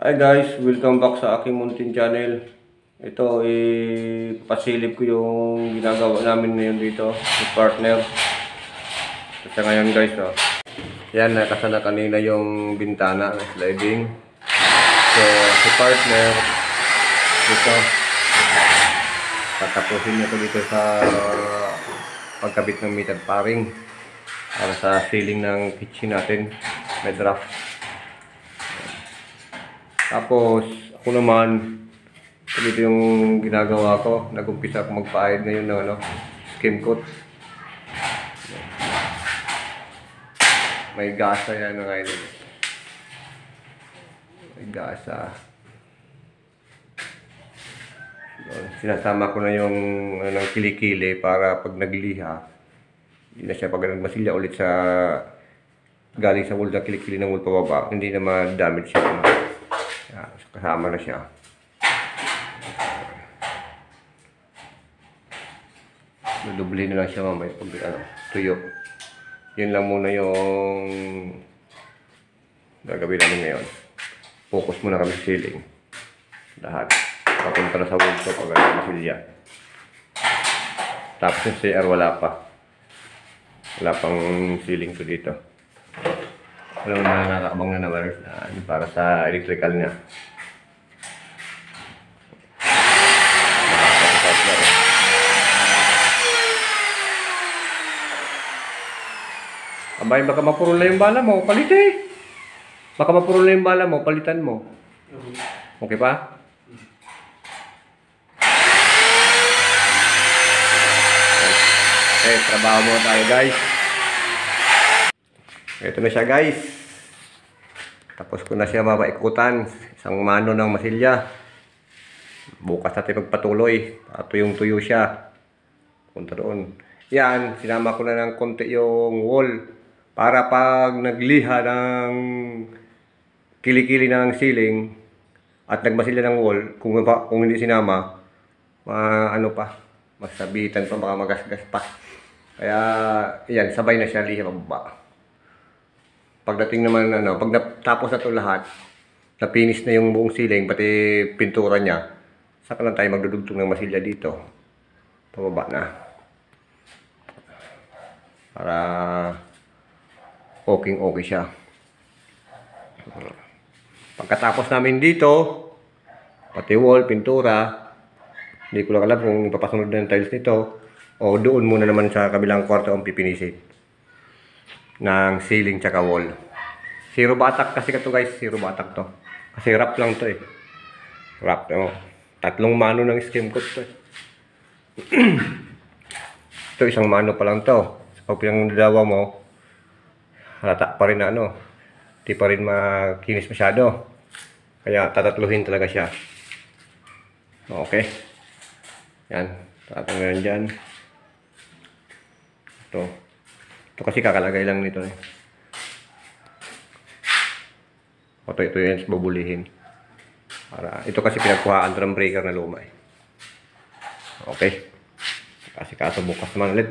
Hi guys, welcome back sa aking muntin channel. Ito, pasilip ko yung ginagawa namin ngayon dito sa partner. Kasi ngayon guys, yan, nakasana kanina yung bintana na sliding. So, si partner, dito, tatapusin niya ko dito sa pagkabit ng meter paring para sa ceiling ng kitchen natin. May draft. Tapos, ako naman, ito yung ginagawa ko. Nag-umpisa ako magpaahid ngayon ng skim coat. May gasa yan ngayon. May gasa. Sinasama ko na yung kilikili para pag nagliha, hindi na siya pag nagmasilya ulit sa galing sa wool na kilikili ng wool pababa, hindi na ma-damage siya. Kasama na siya. Dudubli na lang siya mamaya pag tuyo. Yun lang muna yung gagawin namin ngayon. Focus muna kami sa ceiling. Lahat. Papunta na sa wood ko pag masilya. Tapos yung CR wala pa. Wala pang ceiling ko dito. Alam mo na nakakabang na naman para sa electrical niya. Abay, baka mapurol na yung bala mo, palit eh. Baka mapurol na yung bala mo, palitan mo. Okay pa? Okay, trabaho mo tayo guys. Ito na siya guys. Tapos ko na siya mapaikutan. Isang mano ng masilya. Bukas natin magpatuloy. Tuyong-tuyo siya. Punta doon. Yan, sinama ko na ng konti yung wall. Para pag nagliha ng kilikili ng ceiling at nagmasilya ng wall, kung hindi sinama, masabitan pa, baka magasgas pa. Kaya, yan, sabay na siya liha pababa. Pagdating naman, pag natapos na ito lahat, napinis na yung buong ceiling, pati pintura niya, saka lang tayo magdudugtong ng masilya dito. Pababa na. Para okay siya. Pagkatapos namin dito, pati wall, pintura, hindi ko lang alam kung ipapasunod na yung tiles nito, o doon muna naman sa kabilang kwarto ang pipinisin ng ceiling tsaka wall. Zero batak kasi ito guys, zero batak to. Kasi wrap lang to eh. Wrap, tatlong mano ng skim coat to eh. Ito isang mano pa lang to. Pag pinangdalawa mo, halata pa rin na di pa rin makinis masyado. Kaya tatatluhin talaga siya. Okay. Yan, tatanggalan dyan. Ito kasi kakalagay lang nito eh. Ito yung babulihin. Ito kasi pinagkuhaan drum breaker na luma eh. Okay. Kasi kaso bukas naman ulit.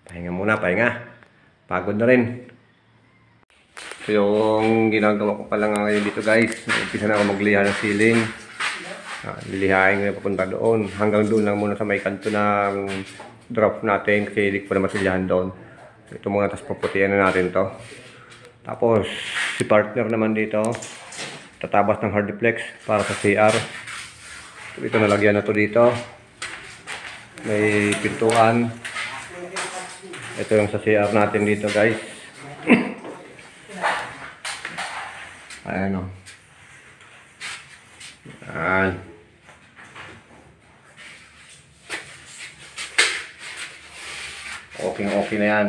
Pahinga muna, pahinga. Pagod na rin. So yung ginagawa ko pala ngayon dito guys, umpisa na ako magliha ng ceiling. Lilihain ko papunta doon. Hanggang doon lang muna sa may kanto ng drop natin kasi hindi ko na masilyahan doon. So, ito muna, tapos puputihan na natin to. Tapos si partner naman dito, tatabas ng hardiplex para sa CR. So, ito nalagyan na to dito. May pintuan. Ito yung sa CR natin dito guys. Ayan o. Ayan. Okay na yan.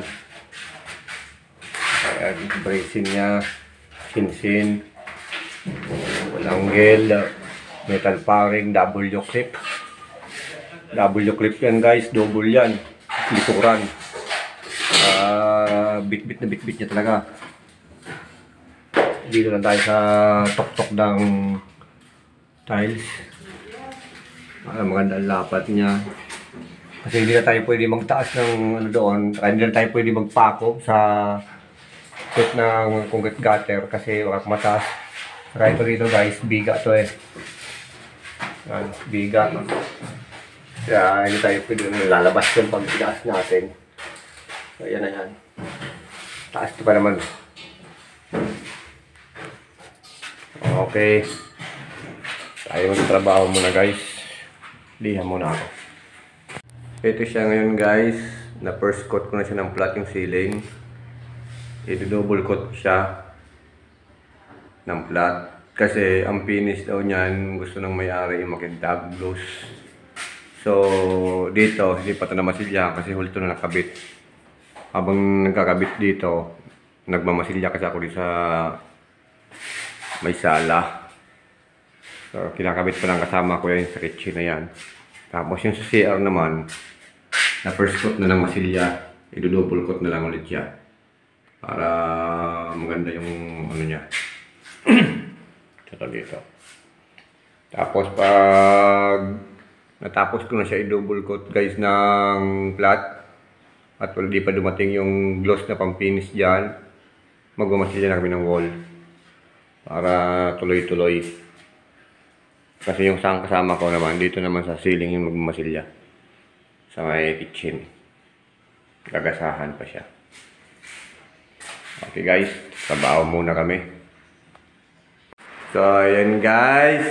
Ayan, bracing niya, sinsin, langgel, metal paring, W clip. W clip yan guys, double yan. Likuran. Bit-bit na bit-bit niya talaga. Dito lang tayo sa tok-tok ng tiles. Maganda ang lapat niya. Kasi hindi na tayo pwede magtaas ng doon. Hindi na tayo pwede magpako sa set ng concrete gutter kasi wala mataas. Saka ito dito guys, biga to eh. Yan, biga. Kaya hindi tayo pwede lalabas yung pag-itaas natin. So yan na yan. Taas ito pa naman. Okay. Tayo magtrabaho muna guys. Lihan muna ako. Ito siya ngayon guys. Na first coat ko na siya ng flat yung ceiling. Ito double coat siya ng flat. Kasi ang finish daw niyan gusto ng may-ari yung makintab gloss. So dito hindi pa ito na masilya kasi hulto na nakabit. Habang nagkakabit dito, nagmamasilya kasi ako dito sa may sala. So kinakabit pa lang kasama ko yan sa kitchen na yan. Tapos yung sa CR naman, na first coat na lang masilya, i-double coat na lang ulit siya. Para maganda yung ano niya. Ito dito. Tapos pag natapos ko na siya i-double coat guys ng flat at wala di pa dumating yung gloss na pang-finish dyan, magmamasilya na kami ng wall para tuloy-tuloy. Kasi yung sang kasama ko naman, dito naman sa ceiling yung magmamasilya sa may kitchen. Gagasahan pa siya. Okay guys, trabaho muna kami. So ayan guys,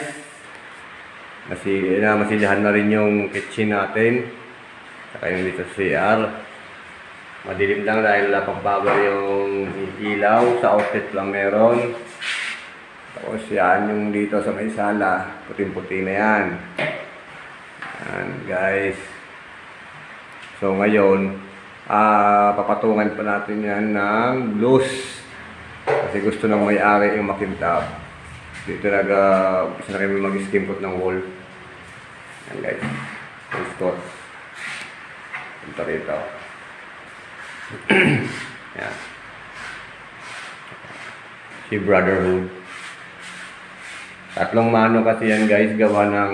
masilyahan na rin yung kitchen natin. Saka yung dito sa CR. Madilim lang dahil wala pang power yung ilaw. Sa outlet lang meron. Tapos yan yung dito sa may sala. Puting-puti na yan. Yan guys. So ngayon, papatungan pa natin yan ng gloss. Kasi gusto ng may-ari yung makintab. Dito umpisa na kami mag-skim coat ng wall. Yan guys. First coat. Punta rito. Yan. Si Brotherhood. Tatlong mano kasi yan guys, gawa ng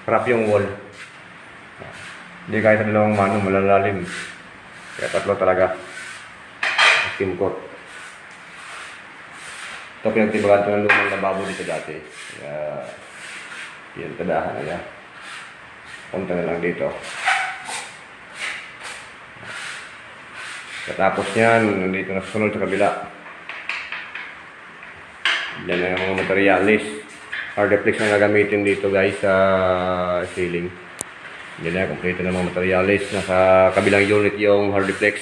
wrap yung wall. Hindi kahit sa dalawang mano, malalalim. Kaya tatlo talaga. Skim coat. Ito pinagtibagan ito ng lumang lababo dito dati. Kaya yan, tadahan na yan. Punta na lang dito. Katapos yan, nandito na susunod sa kabila. Yan na yung mga materialis. Hardeplex na gagamitin dito guys sa ceiling. Yan na, kompleto na mga materialis. Nasa kabilang unit yung hardeplex.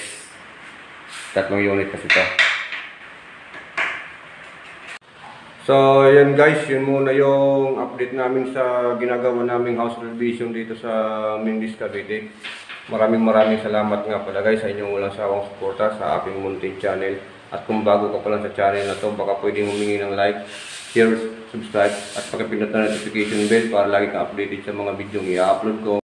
Tatlong unit kasi ito. So yan guys, yun muna yung update namin sa ginagawa naming house renovation dito sa Mindis, Cavite. Maraming salamat nga pala guys sa inyong walang sawang suporta sa aking munting channel. At kung bago ka pa lang sa channel na to, baka pwedeng humingi ng like, share, subscribe at pakipindot na notification bell para lagi kang updated sa mga video i-upload ko.